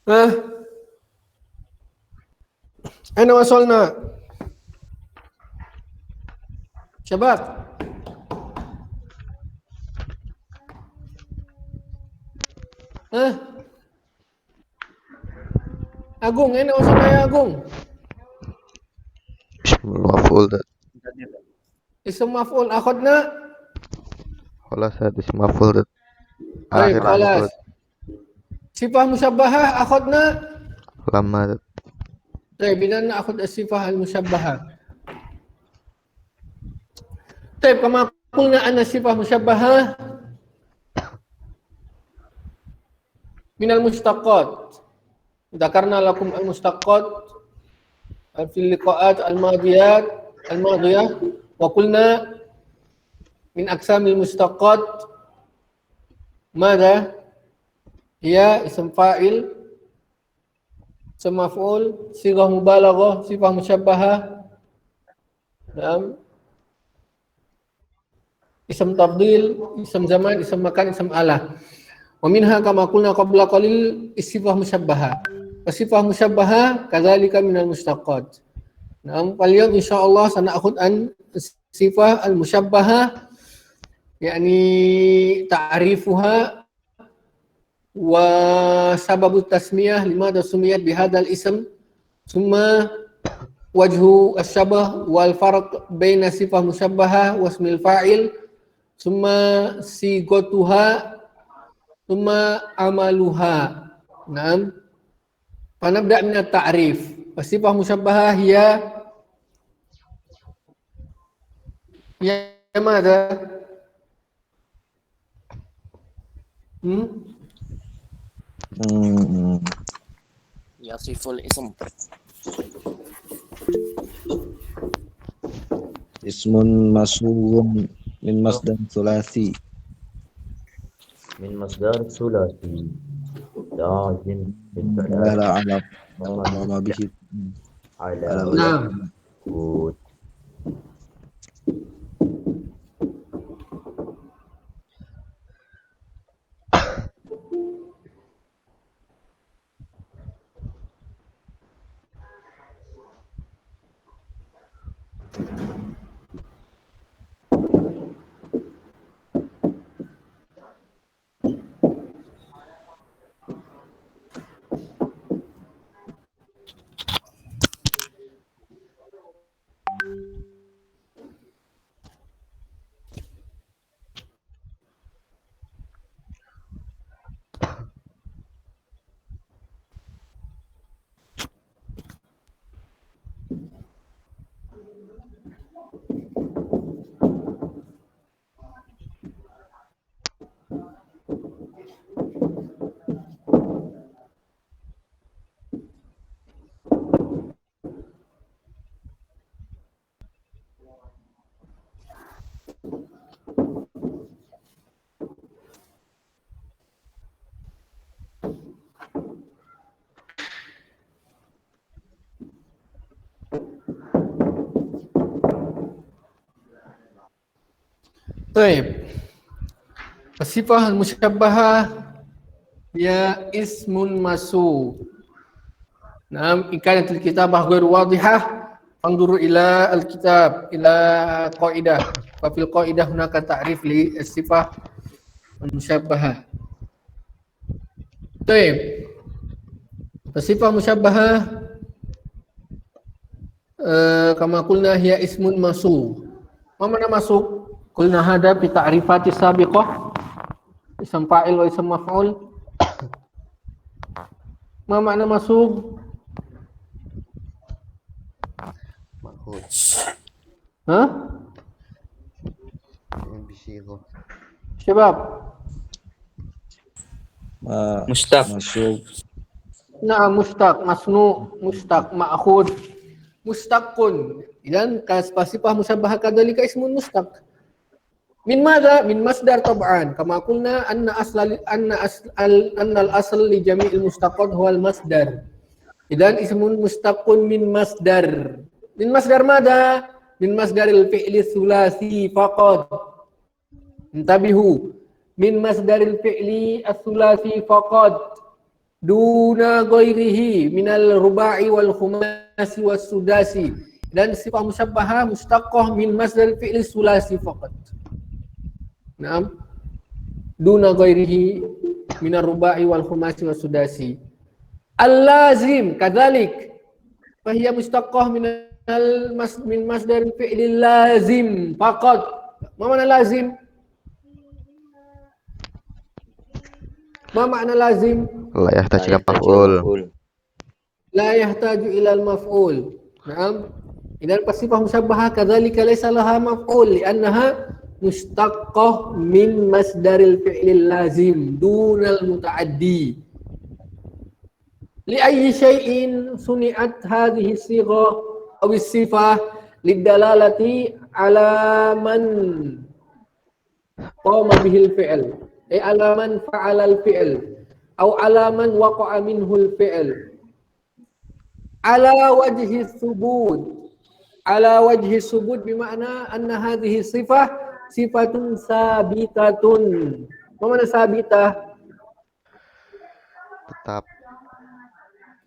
ها أين وصلنا شباب؟ ها Agung, أين وصلنا يا أقوم؟ اسم المفعول ده اسم مفعول أخذنا. خلاص هذا اسم مفعول ده طيب آخر حاجة خلاص. خلاص صفة مشبهة أخذنا. لما ده طيب إذا نأخذ الصفة المشبهة. طيب كما قلنا أن الصفة مشبهة من المشتقات. ذكرنا لكم المشتقات في اللقاءات الماضية وقلنا من أقسام المشتقات ماذا؟ هي اسم فاعل، اسم مفعول، صيغة مبالغة، صفة مشبهة، نعم، اسم تفضيل، اسم زمان، اسم مكان، اسم آلة. ومنها كما قلنا قبل قليل الصفة مشبهة. الصفة مشبهة كذلك من المشتقات. نعم، فاليوم إن شاء الله سنأخذ عن الصفة المشبهة يعني تعريفها وسبب التسمية لماذا سميت بهذا الاسم ثم وجه الشبه والفرق بين صفة مشبهة واسم الفاعل ثم صيغتها ثم عملها. نعم، فنبدأ من التعريف. الصفة مشبهة هي ماذا؟ يصف الاسم اسم مصروف من مصدر ثلاثي من مصدر ثلاثي لازم دل على قام به على نعم. وجود طيب الصفة المشبهة هي اسم مسوق. نعم، إن كانت الكتابة غير واضحة فانظروا إلى الكتاب إلى قاعدة، ففي القاعدة هناك تعريف للصفة المشبهة. طيب الصفة المشبهة كما قلنا هي اسم مسوق. ما معنى مسوق؟ قلنا هذا في تعريفات السابقة اسم فاعل واسم مفعول. ما معنى مسوق؟ مأخوذ ها؟ بصيغة شباب مشتق. مصروف نعم، مشتق، مصنوع، مشتق، مأخوذ، مشتق. إذن صفة مشبهة كذلك اسم مشتق. من ماذا؟ من مصدر طبعا. كما قلنا أن الأصل لجميع المشتقات هو المصدر. إذن اسم مشتق من مصدر. من مصدر ماذا؟ من مصدر الفعل الثلاثي فقط. انتبهوا، من مصدر الفعل الثلاثي فقط. duna ghairihi minal ruba'i wal khumasi was sudasi. Dan sifat musyabbahah mustaqqah min masdar fi'li sulasi faqat. Naam. Duna ghairihi minar ruba'i wal khumasi was sudasi. Al-lazim kadzalik fa hiya mustaqqah min masdar fi'li lazim faqat. Ma makna lazim? Ma makna lazim? La yahtaju ila maf'ul. La yahtaju ila al-maf'ul. Naam. Idan sifah musyabbahah kadzalika laysa laha maf'ul li'annaha mustaqqah min masdaril fi'lil lazim dunal muta'addi. Li ayyi shay'in suni'at hadhihi as-sigha aw as-sifah lidalalati ala man qama bihi al-fi'l ay ala man fa'ala al-fi'l aw ala man waqa'a minhu al-fi'l ala wajhi thubut. Ala wajhi subut bermakna anna hadhihi sifah sifatun sabitatun. Apa makna sabitah?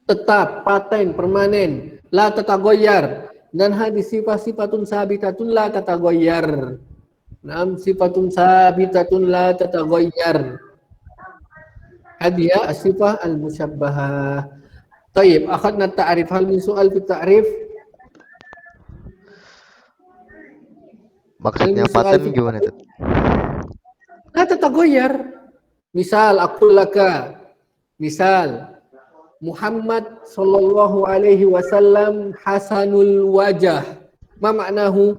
Tetap, paten, permanen. La tataghayyar. Dan hadis sifatun sabitatun la tataghayyar. Naam sifatun sabitatun la tataghayyar. Hadiya as-sifah al-musyabbahah. Tayyib, akhadna at-ta'rif. Hal min su'al fi at-ta'rif? Maksudnya paten gimana tuh? La tataghayyar. Misal aqul laka. Misal Muhammad sallallahu alaihi wasallam hasanul wajah. Ma maknahu?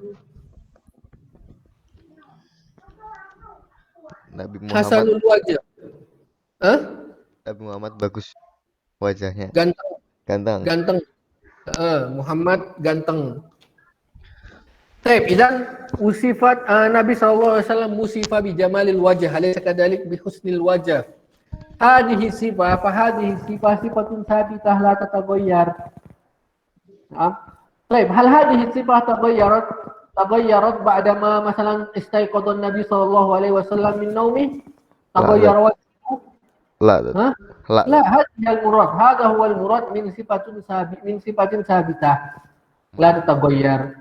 Nabi Muhammad. Hasanul wajah. Hah? Nabi Muhammad bagus wajahnya. Ganteng. Ganteng. Ganteng. Muhammad ganteng. Baik, idan usifat Nabi sallallahu alaihi wasallam musifa bi jamalil wajh, alaysa kadalik bi husnil wajh. Hadhihi sifah, fa hadhihi sifah sifatun sabitah la tataghayyar. Baik, hal hadhihi sifah taghayyarat ba'da ma masalan istayqadha Nabi sallallahu alaihi wasallam min naumi taghayyara wajhuhu. La. La, hadhihi al-murad. Hadha huwa al-murad min sifatin sabitah la tataghayyar.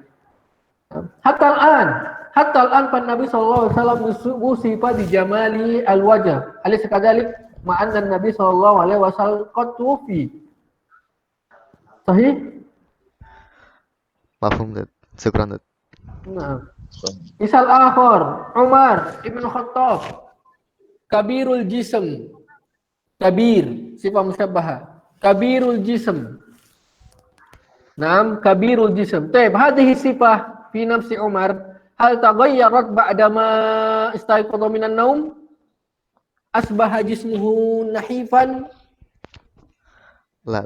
Hatta al-an pan Nabi sallallahu alaihi wasallam musifa di jamali al-wajh. Alaysa kadalik ma'anna Nabi sallallahu alaihi wasallam qad tufi. Sahih? Mafhum dat. Syukran dat. Nah. Misal akhar, Umar ibn Khattab kabirul jism. Kabir, sifat musyabbahah. Kabirul jism. Naam, kabirul jism. Taib, hadhihi sifah fi nafsi Umar hal taghayyarat ba'dama istayqadha minan naum asbaha jismuhu nahifan La.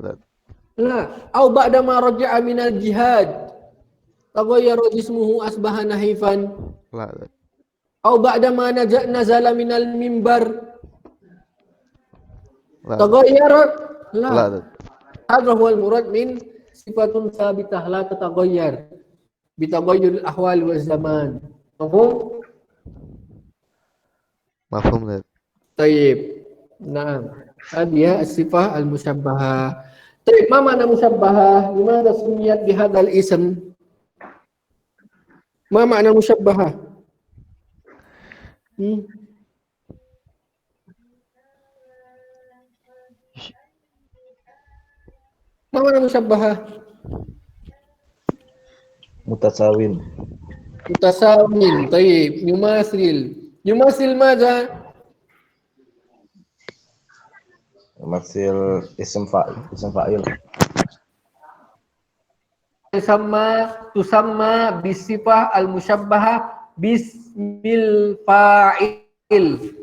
au ba'dama raja'a minal jihad taghayyara jismuhu asbaha nahifan La. au ba'dama nazala minal mimbar taghayyara la. Hadha huwa al-murad min sifatun sabitah la tataghayyar bitaghayyuril ahwal wal zaman. Mafhum? Mafhum dat. Tayyib. Naam. Hadiya as-sifah al-musyabbahah. Tayyib, ma makna musyabbahah? Limadha sumiyat bihadzal ism? Ma makna musyabbahah? Ma makna musyabbahah? Mutasawin. Mutasawin. Tayyib. Yumasil. Yumasil madza? Yumasil ism fa'il. Tusamma bisifah al-musyabbahah bismil fa'il.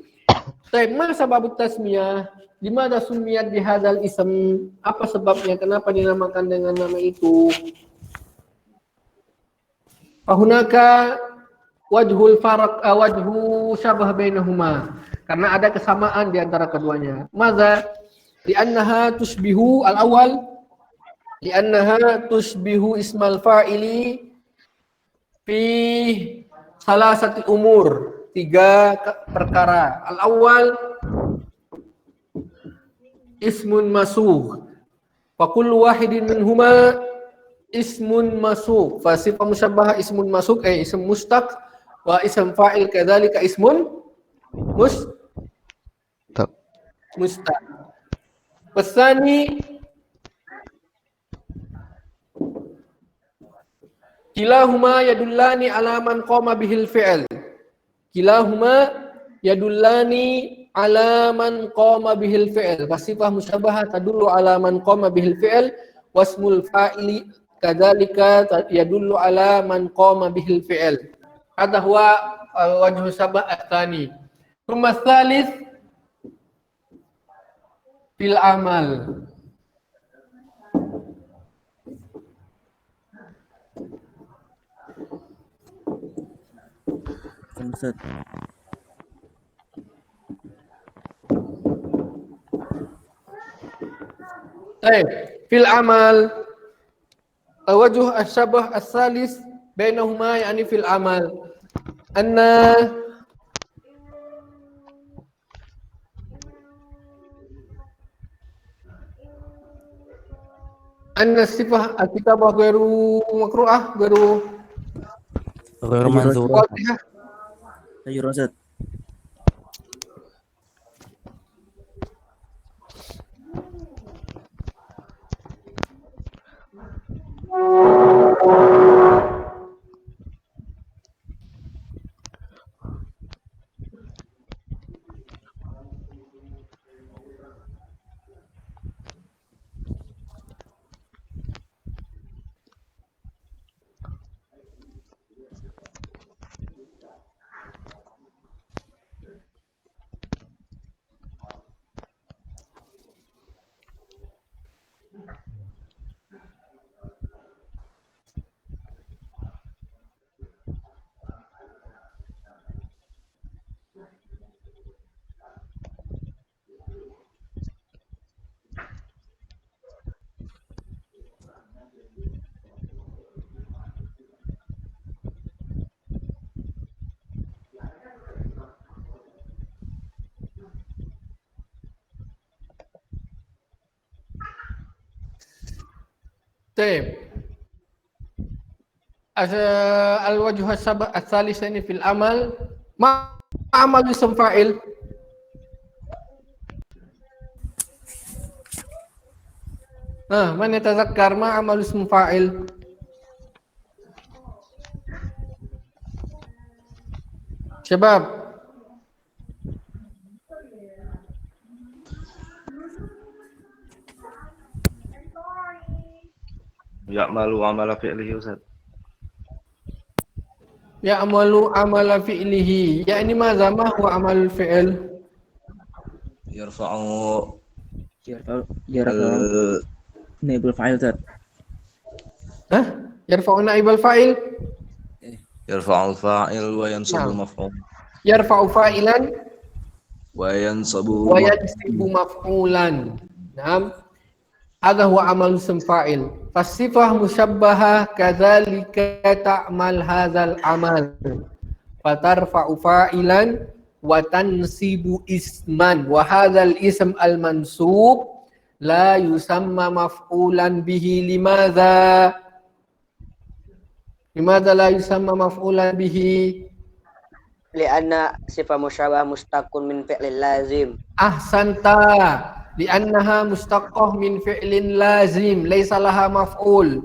Tayyib, ma sababut tasmiyah? Dimana sumiyat bihadzal ism? Apa sebabnya? Kenapa dinamakan dengan nama itu? Fahunaka wajhul farq wajhu syabah bainahuma. Karena ada kesamaan di antara keduanya. Madza? Li'annaha tushbihu al-awwal li'annaha tushbihu ismal fa'ili fi salasati umur. 3 perkara. Al-awwal ismun masugh. Fa kullu wahidin minhuma ismun masugh. Fa sifah musyabbahah ismun masugh ism mustaq wa ism fa'il kadzalika ismun Tak. mustaq. Wasani kilahuma yadullani ala man qama bihil fi'l. Kilahuma yadullani ala man qama bihil fi'l. Fasifah musyabahah tadullu ala man qama bihil fi'l wasmul fa'ili kadzalika yadullu ala man qama bihil fi'l. Hadha huwa wajhu sabah ats-tsani. Thumma tsalits fil amal. Ustaz. Baik, fil amal wajh asy-syabah as-salis bainahuma yani fil amal anna sifah al-kitabah ghairu makru'ah ghairu Ghairu manzurah. wadihah. Ayo Ustaz. Taib. Al-wajh as-sabah ats-tsalis ini fil amal ma amal ism fa'il. Man yatazakkar ma amal ism fa'il. Syabab. Ya'malu amala fi'lihi Ustaz. Ya'malu amala fi'lihi. Ya ini ma zamah wa amal fi'il. Yarfa'u Yarfa'u naibul fa'il Ustaz. Yarfa'u naibal fa'il. yarfa'u al-fa'il wa yansabu Naam. al-maf'ul. Yarfa'u fa'ilan Wa yansabu wa yansibu maf'ulan. Naam. Hadha huwa amal ism fa'il. Fasifah musyabbahah kadzalika ta'mal hadzal amal. Fatarfa'u fa'ilan wa tansibu isman wa hadzal ism al-mansub la yusamma maf'ulan bihi limadza? Limadza la yusamma maf'ulan bihi? Lianna sifat musyabah mustaqun min fi'lil lazim. Ahsanta li'annaha mustaqqah min fi'lin lazim laysa laha maf'ul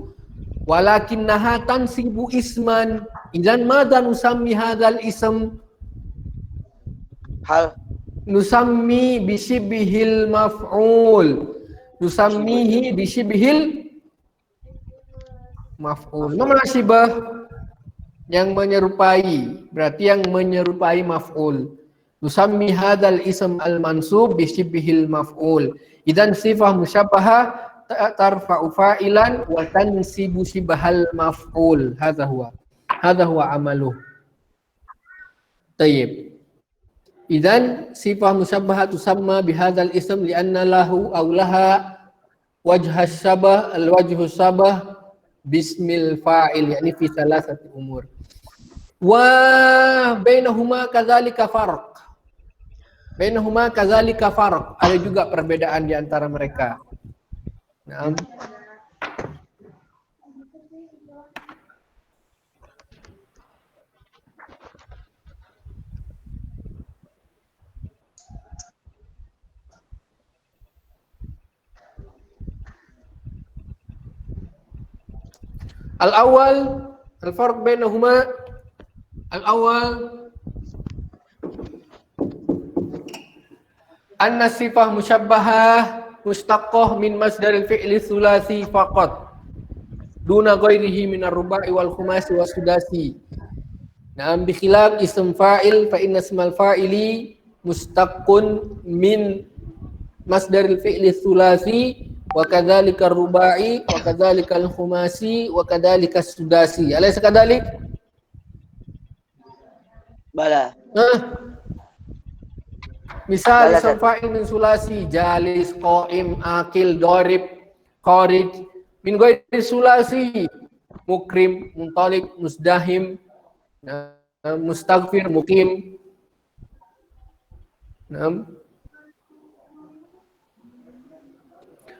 walakinnaha tansibu isman. Idzan madza nusammi hadzal ism? Hal Nusammi bisibihil maf'ul. Nusammihi bisibihil maf'ul. Mana syibah? Yang menyerupai, berarti yang menyerupai maf'ul. Nusammi hadzal ism al-mansub bisibihil maf'ul. Idzan sifah musyabbaha tarfa'u fa'ilan wa tansibu sibahal maf'ul. Hadza huwa amaluh. Tayyib. Idzan sifah musyabbaha tusamma bihadzal ism li'anna lahu aw laha wajha syabah al-wajhu syabah bismil fa'il, yakni fi salasati umur. Wa bainahuma kadzalika farq. Bainahuma kadzalika farq. Ada juga perbedaan di antara mereka. Naam. Al-awwal al-farq bainahuma al-awwal anna sifah musyabbahah mustaqqah min masdaril fi'li tsulasi faqat duna ghairihi min ar-ruba'i wal khumasi was sudasi. Na'am bi khilaf ism fa'il fa inna ismal fa'ili mustaqqun min masdaril fi'li tsulasi wa kadzalika ar-ruba'i wa kadzalika al-khumasi wa kadzalika as-sudasi. Alaysa kadzalik? Bala. Misal Bala, ism fa'il min sulasi jalis, qa'im, akil, darib, kharij. Min ghairi sulasi mukrim, muntalik, musdahim, mustaghfir, mukim. Naam.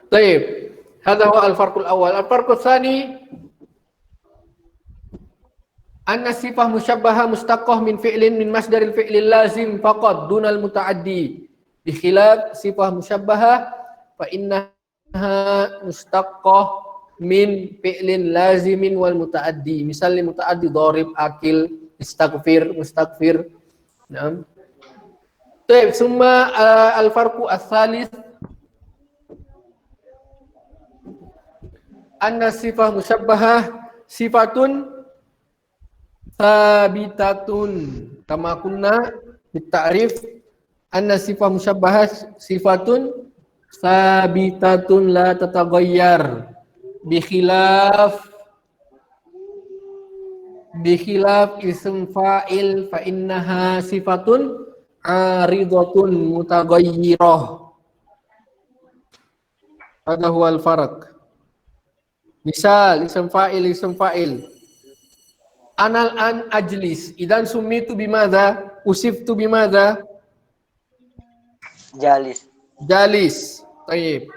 طيب هذا هو الفرق الأول. الفرق الثاني أن الصفة مشبهة مشتقة من فعل من مصدر الفعل اللازم فقط دون المتعدي بخلاف صفة مشبهة فإنها مشتقة من فعل لازم والمتعدي. مثال المتعدي ضارب، أكل، استغفر، مستغفر. نعم. طيب ثم الفرق الثالث أن الصفة مشبهة صفة ثابتة كما قلنا بالتعريف أن الصفة مشبهة صفة ثابتة لا تتغير بخلاف اسم فاعل فإنها صفة عارضة متغيرة. هذا هو الفرق. Misal ism fa'il anal an ajlis idan sumitu bimadha usiftu bimadha jalis. Tayyib.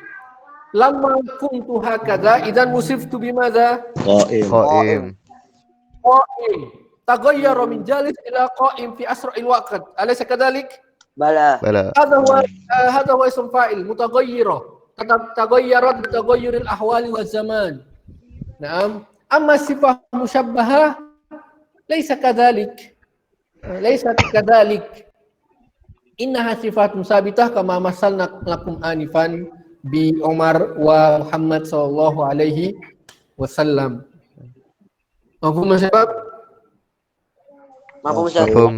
Lamma kuntu hakadha idan usiftu bimadha Qa'im. qa'im. Taghayyara min jalis ila qa'im fi asra'il waqt. Alaysa kadhalik? Bala. Bala. هذا هو اسم فاعل متغيرة تغيرت بتغير الأحوال والزمان. نعم. أما الصفة مشبهة ليست كذلك إنها صفات ثابتة كما مثلنا لكم آنفا بعمر ومحمد صلى الله عليه وسلم. مفهوم يا شباب؟ مفهوم.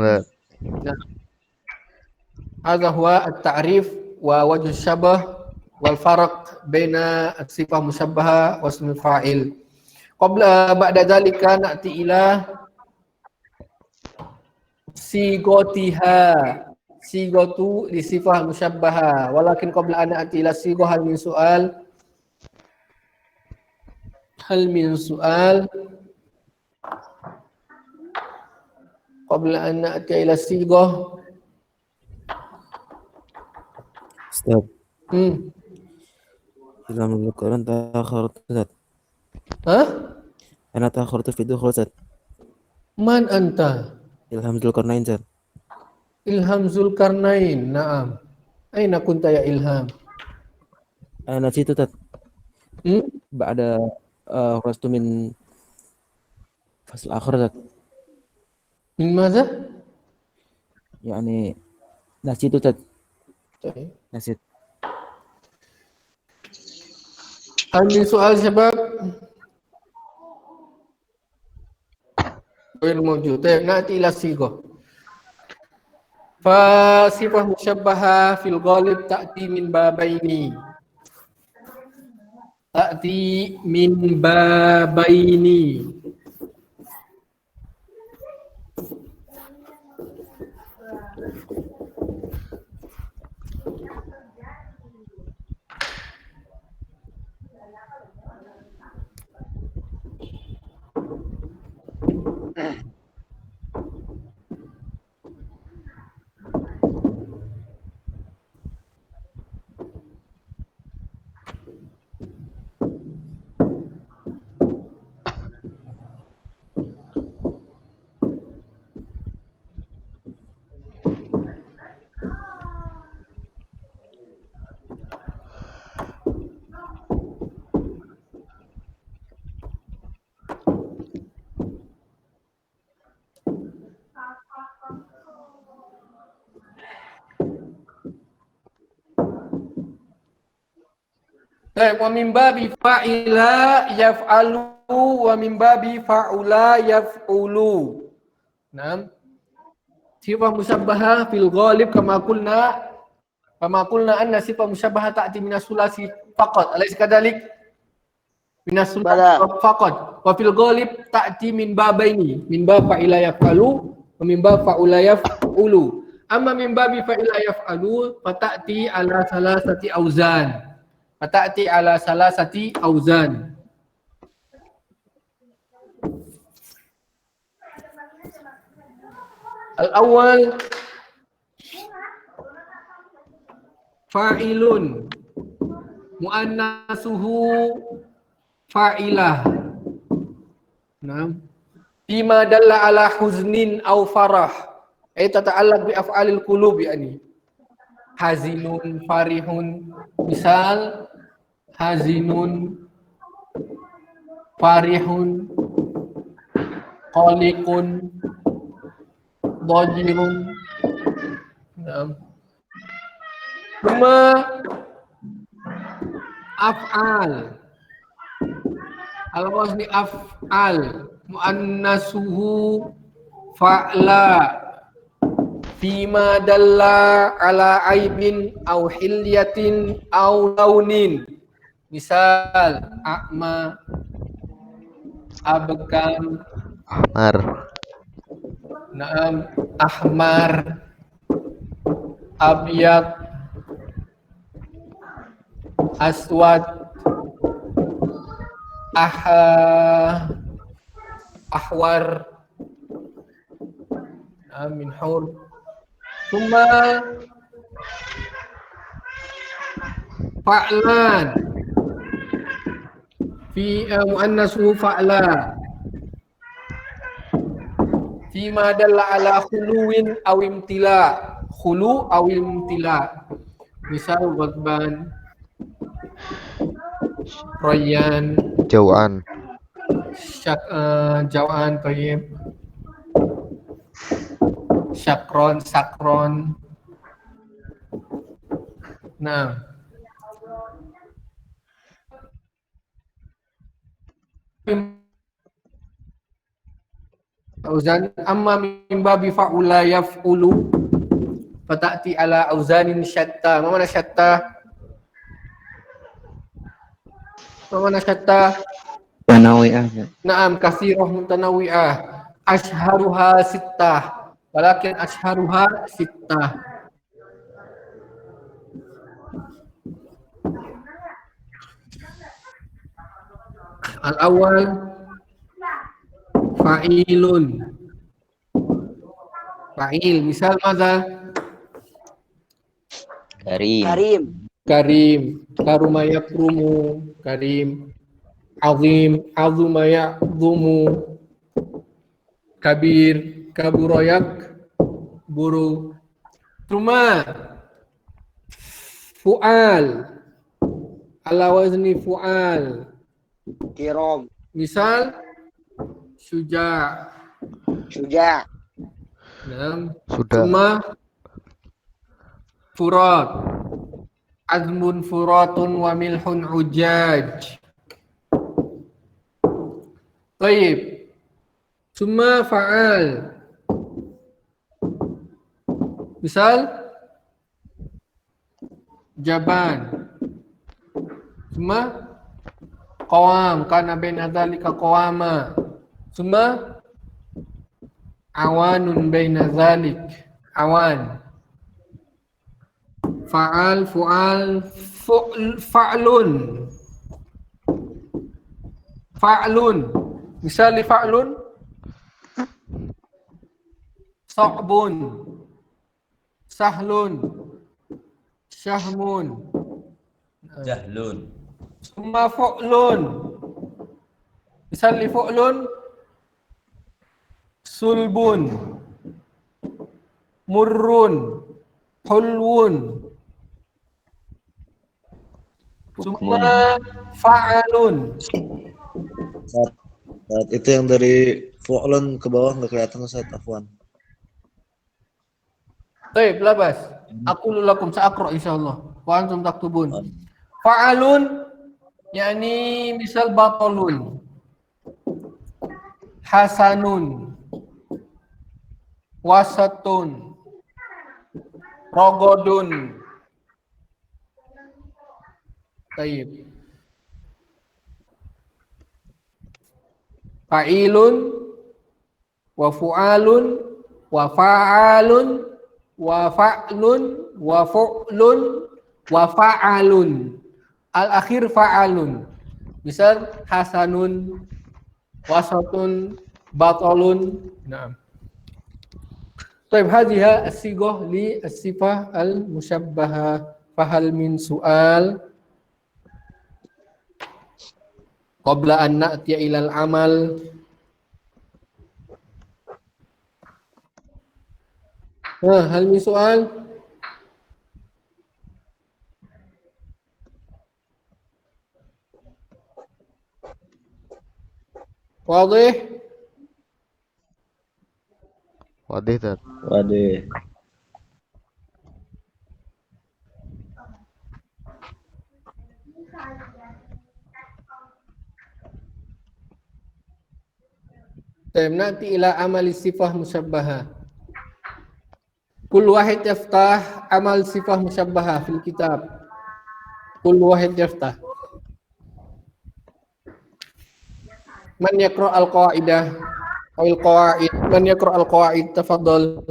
هذا هو التعريف ووجه الشبه والفرق بين الصفة المشبهة واسم الفاعل. بعد ذلك نأتي إلى صيغتها. صيغة لصفة المشبهة. ولكن قبل أن نأتي إلى الصيغة هل من سؤال؟ قبل أن نأتي إلى الصيغة. Ustaz, Hmm. dalam Al-Quran ta'akhartu Ustaz. Hah? Ana ta'akhartu fi dukhul Ustaz. Man anta? Ilham Zulkarnain Ustaz. Ilham Zulkarnain. Naam. Aina kunta ya Ilham? Ana situ Ustaz. Ba'da kharastu min fasl akhir Ustaz. Min madza? Yani nasitu Ustaz. طيب. Nasit. هل من سؤال شباب؟ غير موجود. طيب نأتي إلى الصيغة. فصفة مشبهة في الغالب تأتي من بابين. Baik, wa min babi fa'ila yaf'alu wa min babi fa'ula yaf'ulu. Naam. Sifah musyabbahah fil ghalib kama qulna anna sifah musyabbahah ta'ti min as-sulasi faqat. Alaysa kadhalik? Min as-sulasi faqat. Wa fil ghalib ta'ti min babaini, min bab fa'ila yaf'alu wa min bab fa'ula yaf'ulu. Amma min babi fa'ila yaf'alu fata'ti ala salasati auzan. Fata'ti ala salasati auzan. Al-awwal fa'ilun muannasuhu fa'ilah. Naam. Bima dalla ala huznin aw farah. Ay tata'allaq bi af'alil qulub yani. Hazinun, farihun. Misal hazinun, farihun, qaliqun, dajirun. Cuma af'al al-wazni af'al muannasuhu fa'la fima dalla ala aibin aw hilyatin aw launin. Misal a'ma, abkam, Ahmar. naam, ahmar, abyad, aswad, ahwar, min hur. Thumma fa'lan fi muannasu fa'la fi ma dalla ala khuluwin aw imtila, khulu aw imtila. Misal ghadban, rayyan, Jauhan. jawaan, tayyib, syakron, sakron. Nah, auzan amma min babi fa'ula yaf'ulu fata'ti ala auzanin syatta. Ma mana syatta? Ma mana syatta? Tanawi'ah. Naam, kathirah mutanawwi'ah. Ashharuha sittah. Walakin ashharuha sittah. Al-awwal fa'ilun. Fa'il, misal madza? Karim. Karim. Karim, karuma yakrumu, karim. Azim, azuma ya'zumu. Kabir, kabura yakburu. Thumma fu'al, ala wazni fu'al. Kiram. Misal syuja'. Syuja'. Sudah. Thumma furat, azmun furatun wa milhun ujaj. Tayyib. Thumma fa'al. Misal jaban. Thumma qawam, kana baina dzalika qawama. Thumma awanun baina dzalik, awan. Fa'al, fu'al, fa'lun. Fa'lun. Misal fa'lun sa'bun, sahlun, syahmun. Jahlun. Summa fu'lun. Misal fu'lun sulbun, murrun, hulwun. Summa fa'alun. Saat itu yang dari fu'lun ke bawah nggak kelihatan Ustaz, afwan. Baik, labas. Aku lakum sa'aqra insyaallah. Wa antum taktubun. Fa'alun yakni misal batolun, hasanun, wasatun, rogodun. Baik. Fa'ilun, wa fu'alun, wa fa'alun, wa fa'lun, wa fu'lun, wa fa'alun. Al-akhir fa'alun. Misal hasanun, wasatun, batolun. Naam. طيب هذه الصيغة للصفة المشبهة فهل من سؤال قبل أن نأتي إلى العمل؟ هل من سؤال؟ واضح؟ Wadih Tat. Waduh. طيب نأتي إلى عمل الصفة مشبهة. كل واحد يفتح عمل صفة مشبهة في الكتاب. كل واحد يفتح. من يقرأ القاعدة أو القواعد؟ من يقرأ القواعد؟ تفضل.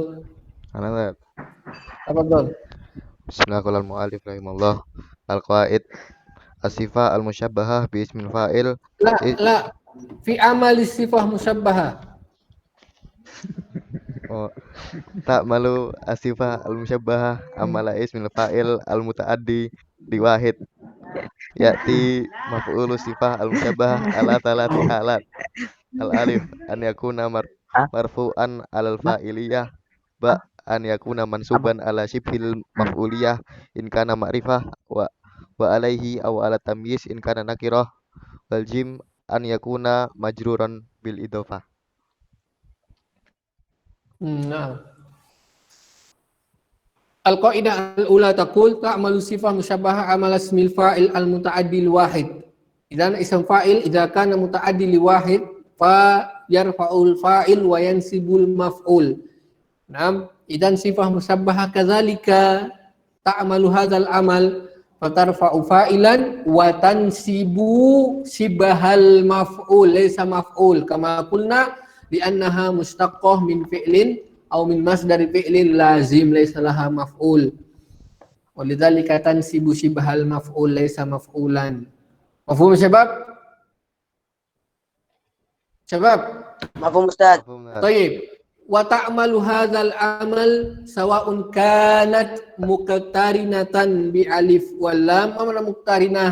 Ana Tat. تفضل. Bismillahirrahmanirrahim. Mu'alif rahimahullah. Al-qawaid as-sifah al-musyabbahah bi ismil fa'il. لا في عمل الصفة مشبهة. Ta'malu as-sifah al-musyabbahah amala ismil fa'il al-muta'addi li wahid. Ya'ti maf'ulu sifah al-musyabbahah ala thalathi halat. Al-alif an yakuna marfu'an alal fa'iliyah, ba an yakuna mansuban ala shibhil maf'uliyah in kana ma'rifah, wa alaihi aw ala tamyiz in kana nakirah, wal jim an yakuna majruran bil idhofah. نعم. القاعدة الأولى تقول تعمل صفة مشبهة عمل اسم الفاعل المتعدي لواحد. إذا اسم فاعل إذا كان متعدي لواحد فيرفع الفاعل وينصب المفعول. نعم. إذا صفة مشبهة كذلك تعمل هذا العمل فترفع فاعلا وتنصب شبه المفعول ليس مفعول كما قلنا لأنها مشتقة من فعل أو من مصدر فعل لازم ليس لها مفعول ولذلك تنصب شبه المفعول ليس مفعولا. مفهوم شباب؟ شباب Mafhum Ustaz. طيب وتعمل هذا العمل سواء كانت مقترنة بألف واللام أو مقترنة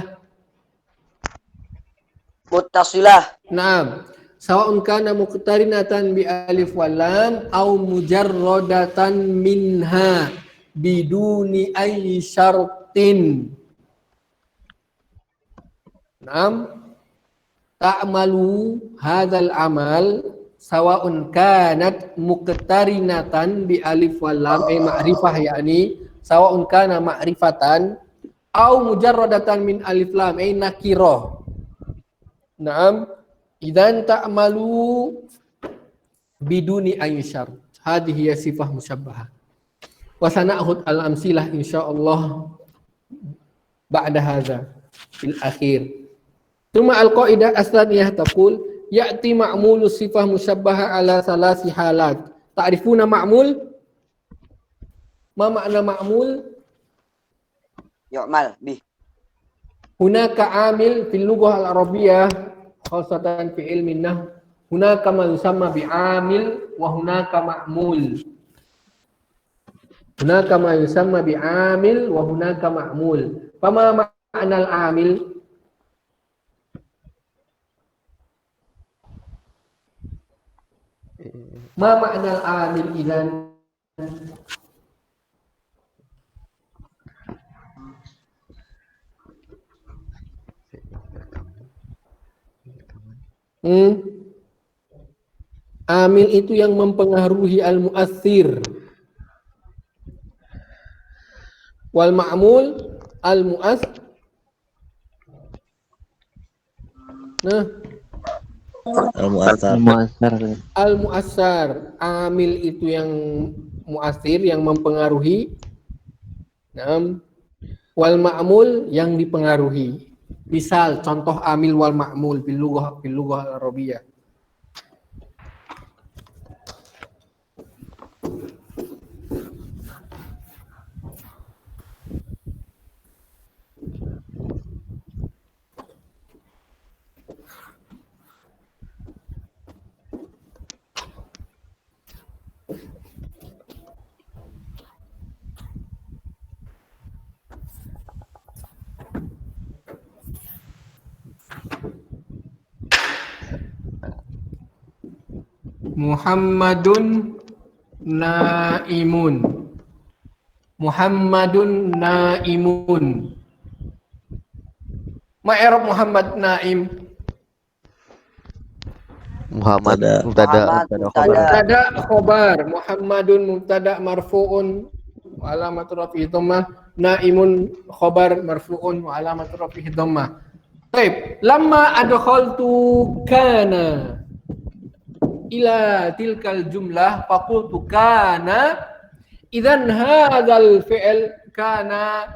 Muttasilah. نعم سواء كان مقترنة بألف واللام أو مجردة منها بدون أي شرط. نعم تعمل هذا العمل سواء كانت مقترنة بألف واللام أي معرفة يعني سواء كان معرفة أو مجردة من ألف لام أي نكرة. نعم إذا تعملوا بدون أي شرط. هذه هي صفة مشبهة. وسنأخذ الأمثلة إن شاء الله بعد هذا في الأخير. ثم القاعدة الثانية تقول يأتي معمول الصفة مشبهة على ثلاث حالات. تعرفون معمول؟ ما معنى معمول؟ Yu'mal bih. هناك عامل في اللغة العربية خاصة في علم النحو هناك ما يسمى بعامل وهناك معمول. هناك ما يسمى بعامل وهناك معمول. فما معنى العامل؟ ما معنى العامل إذن؟ Amil itu yang mempengaruhi al-mu'athir. Wal ma'mul al-mu'ath Nah, Al-Mu'athar. Muasar. al-mu'assar, amil itu yang mu'assir yang mempengaruhi. Naam. Wal ma'mul yang dipengaruhi. Misal contoh amil wal ma'mul bil lughah al-arabiyah. Muhammadun naimun. Muhammadun naimun. Ma i'rab Muhammad naim? Muhammad Mubtada. mubtada. Muhammad Mubtada khobar. Muhammadun mubtada marfu'un wa alamatu rafi'i dhammah. Naimun khobar marfu'un wa alamatu rafi'i dhammah. Baik, lamma adkhaltu kana ila tilkal jumlah faqultu kana idzan hadzal fi'l kana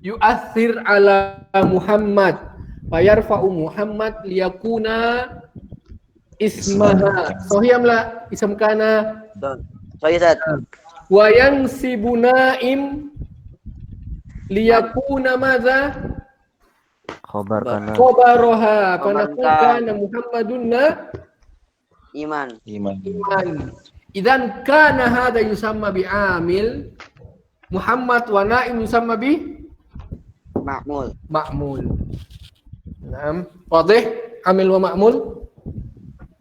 yu'athir ala Muhammad fayarfa'u Muhammad liyakuna ismaha sahih am la ism kana Sorry, Ustaz. wa yansibu naim liyakuna madza Khobar kana. khabaraha Khobar fanaqul kana. kana Muhammadun Iman. Iman. iman. Idzan kana hadza yusamma bi'amil Muhammad wa naim yusamma bi Ma'mul. ma'mul. Naam, wadih amil wa ma'mul.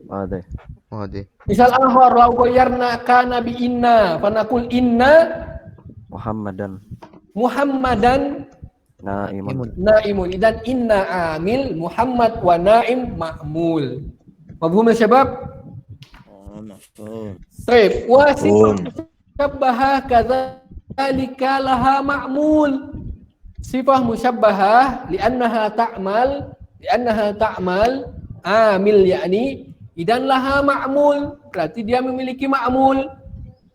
Wadah. Oh, deh. Misal akhar law ghayyarna kana bi inna fanaqul inna Muhammadan. Muhammadan Naimun. naimun. Idzan inna amil Muhammad wa naim ma'mul. Mafhum ya syabab? Baik, wa sifat musyabbaha kadzalika laha ma'mul. Sifah musyabbaha li'annaha ta'mal amil yakni idan laha ma'mul, berarti dia memiliki ma'mul.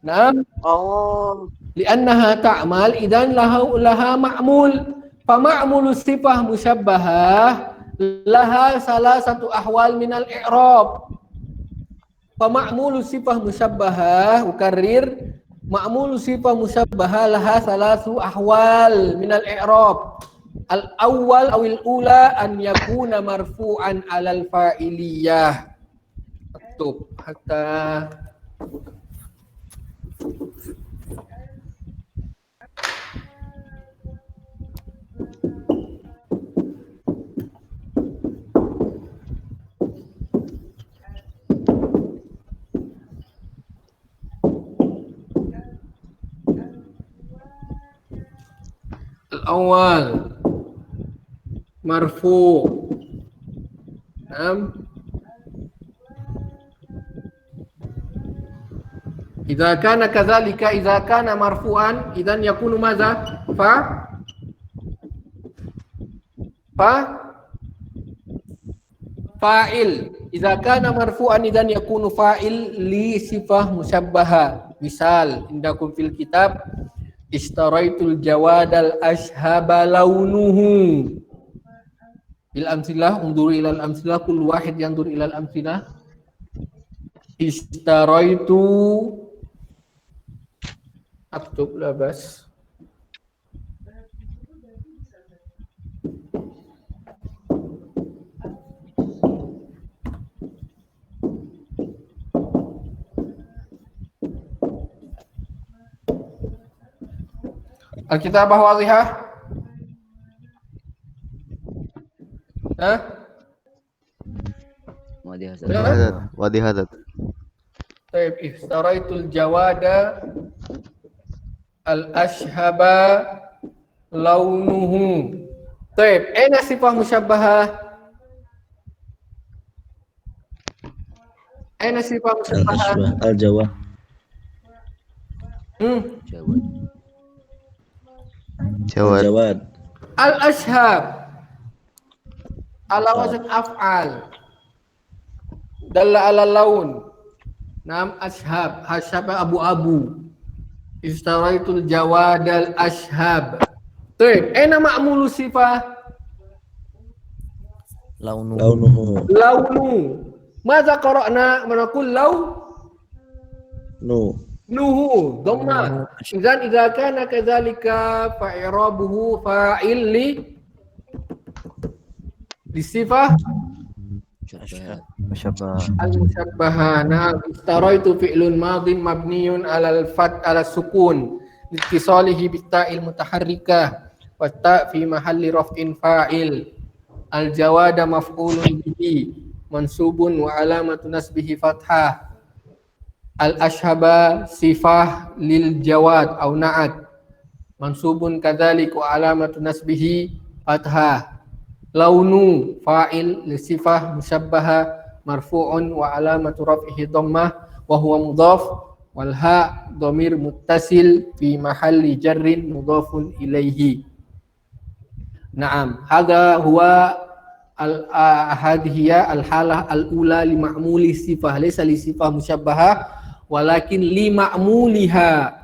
Naam, Oh. li'annaha ta'mal idan laha ma'mul. Fa ma'mulu sifah musyabbahah laha salah satu ahwal minal i'rab. Fa ma'mulu sifah musyabbahah ukarrir ma'mulu sifah musyabbahah laha salasu ahwal minal i'rab. Al awwal awil ula an yakuna marfu'an alal fa'iliyah. Aktub hatta al-awwal marfu. Naam. Idza kana kadzalika idza kana marfu'an idzan yakunu madza? Fa'il. Idza kana marfu'an idzan yakunu fa'il li sifah musyabbahah. Misal indakum fil kitab ishtaraitul jawadal ashhaba launuhu. Bil amsilah undur ilal amsilah kullu wahid yandur ilal amsilah. Ishtaraitu aktub la bas. Al-kitabah wadihah. Hah? Wadihadat. Taib iftaraitul jawada al-ashhaba launuhu. Taib, aina sifah musyabbahah? Aina sifah musyabbahah? Al-Ashbah. Al-Jawah. Jawad. Al-Jawad. Al-ashhab. ala wazn af'al. Dalla ala laun. Nam ashab, ashab abu-abu. Istaraitul jawadal ashab. Baik, aina ma'mulu sifah? Launuhu. Launu. Madza qara'na manaqul law? Nu. Nuhu, dhamma. Idzan idza kana kadzalika fa i'rabuhu fa'il li sifah Musyabbah. al-musyabbahah. Na'am, istaraitu fi'lun madhin mabniyun 'alal fath 'ala sukun litisalihi bitta'il mutaharrikah wa ta' fi mahalli raf'in fa'il. Al-jawada maf'ulun bihi mansubun wa alamatu nasbihi fathah. Al-ashhaba sifah lil jawad au na'at mansubun kadzalik wa alamatu nasbihi fathah. Launu fa'il li sifah musyabbaha marfu'un wa alamatu raf'ihi dhammah wa huwa mudhaf wal ha dhamir muttasil fi mahalli jarrin mudhafun ilaihi. Naam, hadha huwa hadhihi al-halah al-ula li ma'muli sifah, laysa li sifah musyabbahah walakin li ma'muliha.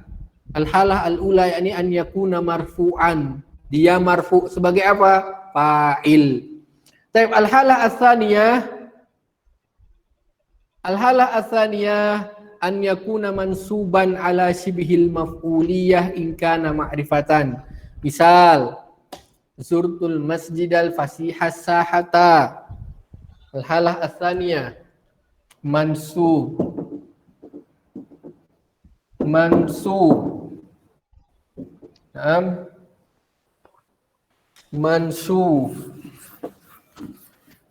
Al-halah al-ula yakni an yakuna marfu'an, dia marfu' sebagai apa? Fa'il. Taib al-halah ats-tsaniyah an yakuna mansuban ala shibhil maf'uliyah in kana ma'rifatan. Misal zurtul masjidal fasihas sahata. Al-halah ats-tsaniyah mansub Naam, mansub.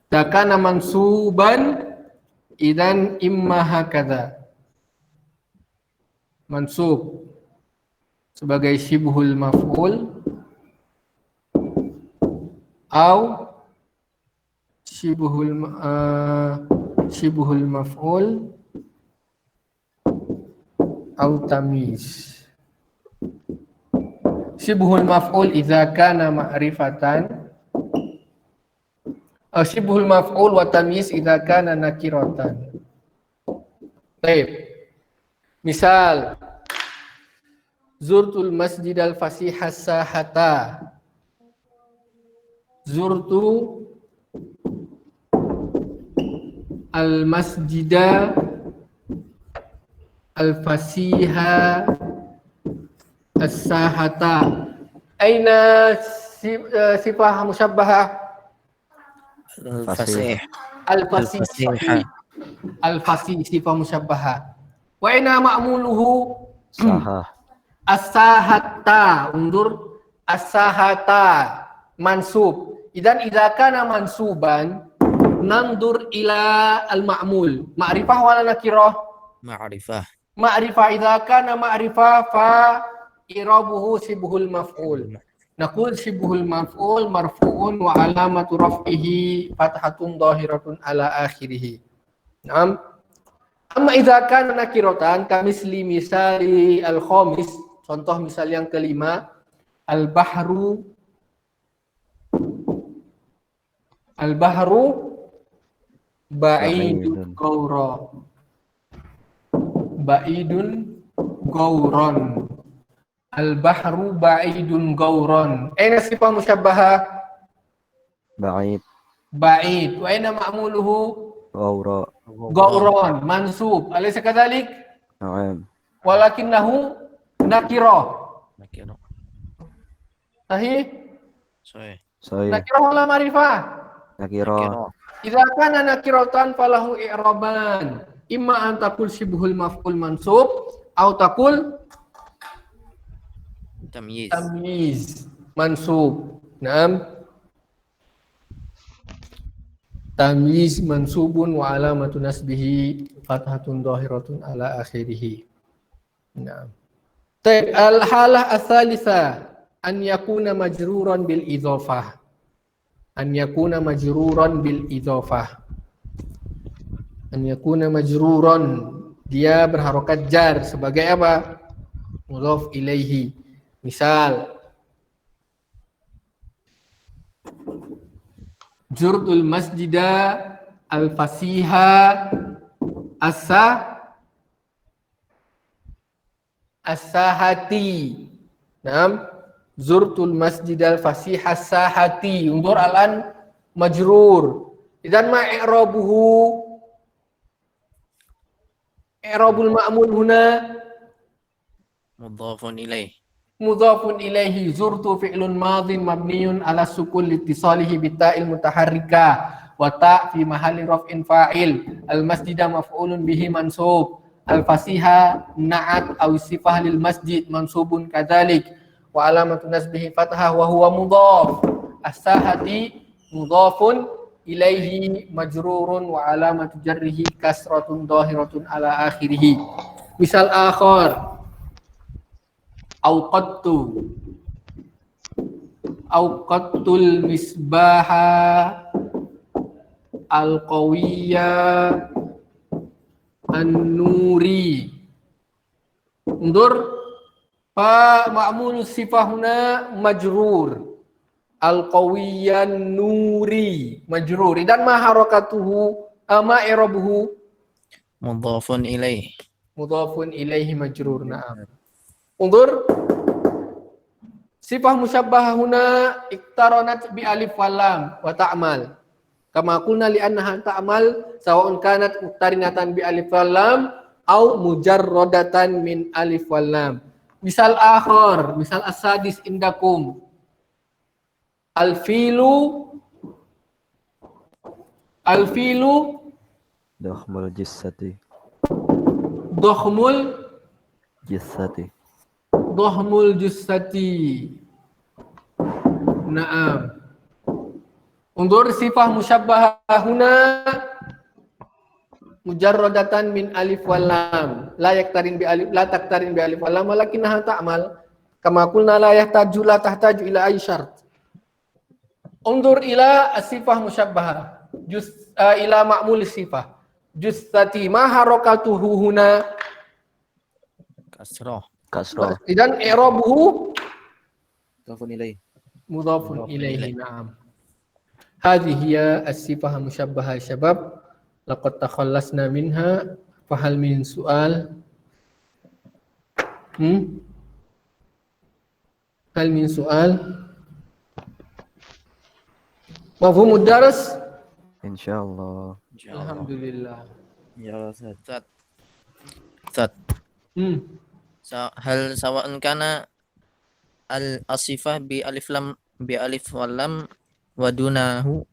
Takana mansuban idan imma hakadha. Mansub sebagai syibhul maf'ul atau syibhul maf'ul atau tamyiz. Syibhul maf'ul idza kana ma'rifatan. Syibhul maf'ul wa tamyiz idza kana nakiratan. Baik. Misal zurtul masjidal fasihas sahata. Zurtu al masjida al fasiha as-sahata. Aina sifah musyabbahah? Fasih. Al-fasih. Al-fasih sifah musyabbahah. Wa aina ma'muluhu? Sahah. As-sahata. Undur as-sahata mansub. Idan idza kana mansuban nandur ila al-ma'mul. Ma'rifah wala nakirah? Ma'rifah. Ma'rifah idza kana ma'rifah fa i'rabuhu shibhul maf'ul. Naqul shibhul maf'ul marfu'un wa alamatu raf'ihi fathatun dhahiratun ala akhirih. Naam. Amma idza kana nakiratan kamisli misali al-khamis, contoh misal yang kelima, al-bahru ba'idun gawra. Ba'idun gawron. Al-bahru ba'idun gawron. Aina sifah musyabbahah? Ba'id. Ba'id. Wa aina ma'muluhu? Gawra. Gawron. Mansub. Alaysa kadzalik? Na'am. Walakinnahu nakirah. Sahih? Sahih. Nakirah wala ma'rifah? Nakira. Idza kana nakiratan falahu i'raban. Imma an taqul shibhul maf'ul mansub atau taqul tamyiz mansub. Naam. Tamyiz mansubun wa alamatu nasbihi fathatun dhahiratun ala akhirih. Naam. Taib al-halah ats-tsalitsah an yakuna majruran bil idhafah. An yakuna majruran bil idhafah. An yakuna majruran, dia berharokat jar sebagai apa? Mudhaf ilaihi. Misal zurtul masjida al-fasiha as-sahati. Naam, zurtul masjid al-fasiha as-sahati. Undur al-an majrur. Idan ma i'rabuhu? I'rabul ma'mul huna Mudhafun ilaih. mudhafun ilaihi. Zurtu fi'lun madhin mabniyun ala sukun litisalihi bita'il mutaharrika wa ta' fi mahalli raf'in fa'il. Al-masjida maf'ulun bihi mansub. Al-fasiha na'at aw sifah lil masjid mansubun kadzalik wa alamatu nasbihi fathah wa huwa mudhaf. As-sahati mudhafun ilaihi majrurun wa alamatu jarrihi kasratun dhahiratun ala akhirih. Misal akhar Auqattul misbaha al-qawiyya an-nuri. Undur fa ma'mul sifahuna majrur. Al-qawiyya an-nuri majrur. Dan ma harakatuhu ma i'rabuhu? Mudhafun ilaih. Mudhafun ilaihi majrur. Na'am. Undur sifah musyabbahah huna iktaranat bi alif wal lam wa ta'mal. Kama qulna li annaha ta'mal sawa'un kanat muqtarinatan bi alif wal lam au mujarradatan min alif wal lam. Misal akhar, misal as-sadis indakum. Al-filu Dakhmul jissati. Dohmul Jissati. Dohmul jussati. Naam. Undur sifah musyabbahah huna mujarradatan min alif wal lam. La yaktarin bi alif, la taktarin bi alif wal lam walakinnaha ta'mal. Kama qulna la yahtaju la tahtaju ila ay syart. Undur ila as-sifah musyabbahah. Ila ma'mul sifah. Jussati ma harakatuhu huna Kasroh. Idan i'rabuhu Mudhafun ilaih. mudhafun ilaihi. Na'am. Hadhihi hiya as-sifah musyabbahah syabab. Laqad takhallasna minha. Fahal min su'al? Hal min su'al? Mafhumud daras? Insyaallah. Alhamdulillah. Ya, Ustaz. Ustaz. Hmm. Hal sawa'un kana al-asifah bi alif wal lam wa dunahu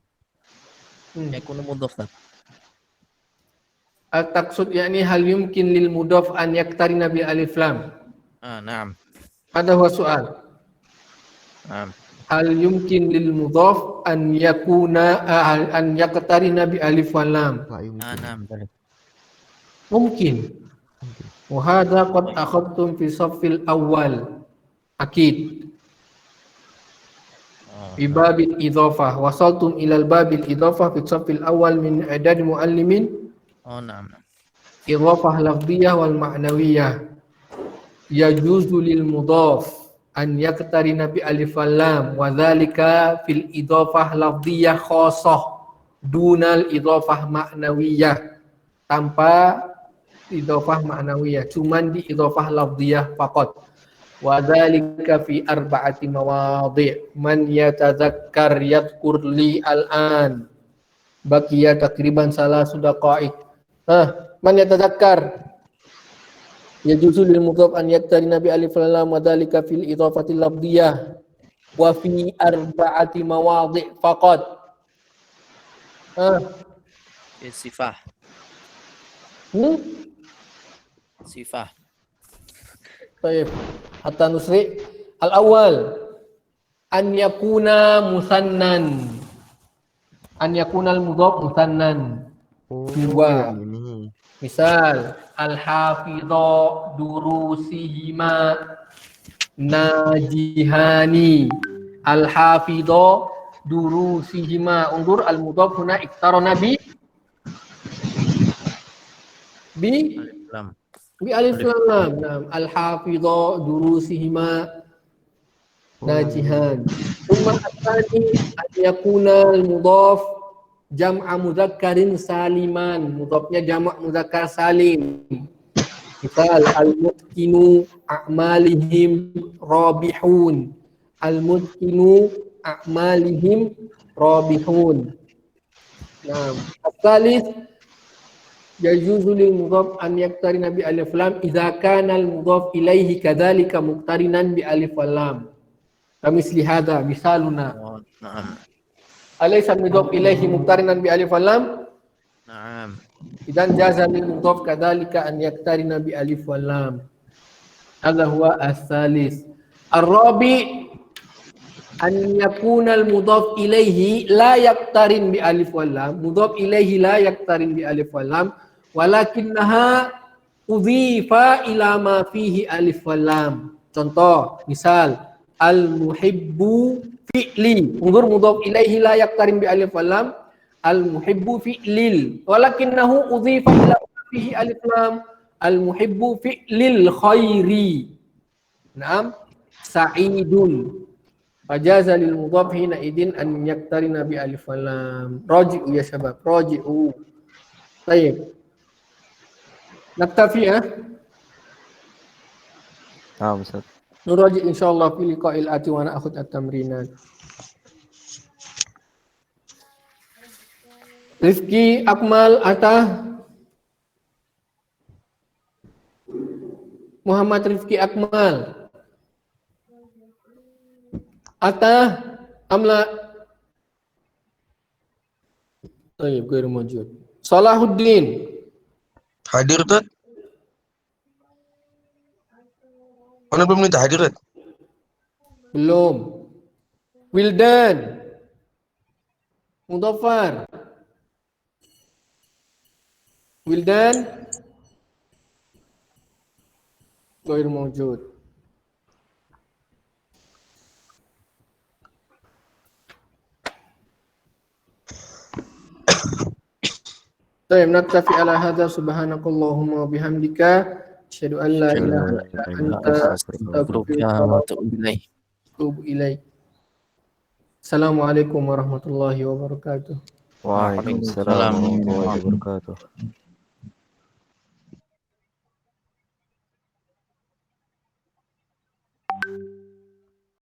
yakunu mudhaf. Al-taqsud yakni hal yumkin lil mudhaf an yaktarina bi alif lam. Na'am. Ada huwa soal. Na'am. Hal yumkin lil mudhaf an yakuna an yaktarina bi alif wal lam. Na'am. Mungkin. Wa hadha qad akhadtum fi saffil awal. Akid. Bi babil idhafah. Wasaltum ilal babil idhafah fi saffil awal min adad muallimin. Na'am. Idhafah lafdiyah wal ma'nawiyah. Yajuzu lil mudhaf an yaktarina bi alif wal lam wa dzalika fil idhafah lafdiyah khassah dunal idhafah ma'nawiyah. Tanpa idhafah ma'nawiyah, cuman di idhafah lafdiyah faqat. Wa dzalika fi arba'ati mawadhi'. Man yatadzakkar yadhkur li al-an. Baqiya takriban salasu daqa'iq. Man yatadzakkar yajuzu lil mudhaf an yaktarina bi alif lam wa dzalika fil idhafati lafdiyah wa fi arba'ati mawadhi' faqat. Sifah. Sifah. Baik. Hatta nusri. Al-awwal an yakuna musannan. An yakuna al-mudhaf musannan. Dua. Misal al-hafidha durusihima najihani. Al-hafidha durusihima. Undur al-mudhaf huna iktarana bi alif lam. Naam. Al-hafidha durusihima najihan. Thumma al-thani an yakuna al-mudhaf jam'a mudzakkarin saliman, mudhafnya jamak mudzakkar salim. Misal al-mutqinu a'malihim rabihun. Al-mutqinu a'malihim rabihun. Nah, as-salis yajuzu lil mudhaf an yaqtarina bi alif lam idza kana al mudhaf ilaihi kadzalika muqtarinan bi alif wal lam. Kamisli hadza misaluna. Oh, نعم Alaysa mudhaf ilaihi muqtarinan bi alif wal lam? نعم Idan jaza lil mudhaf kadzalika an yaqtarina bi alif wal lam. Hadza huwa as-salis. Ar-rabi an yakuna al mudhaf ilaihi la yaqtarin bi alif wal lam. Mudhaf ilaihi la yaqtarin bi alif wal lam walakinnaha udhifa ila ma fihi alif wal lam. Contoh, misal al-muhibbu fi'li. Undur mudhaf ilaihi la yaqtarin bi alif wal lam. Al-muhibbu fi'lil. Walakinnahu udhifa ila ma fihi alif lam. Al-muhibbu fi'lil khairi. Naam, sa'idun. Fajaza lil mudhaf hina idin an yaqtarina bi alif wal lam. Raji'u ya syabab, raji'u. Baik. Naktafi ya. نعم أستاذ. Nuraji insyaallah fi liqa'il ati wa na'khudh at-tamrinat. Rizki Akmal Atah. Muhammad Rizki Akmal. Atah Amla. Baik, ghairu mawjud. Salahuddin. Hadir Tat. Mana belum minta hadir Tat? Belum. Wildan. Mudhaffar. Wildan. Ghairu mawjud. طيب نكتفي على هذا سبحانك اللهم وبحمدك أشهد أن لا إله إلا أنت أستغفرك وأتوب إليه. وأتوب إليك. السلام عليكم ورحمة الله وبركاته. وعليكم السلام ورحمة الله وبركاته.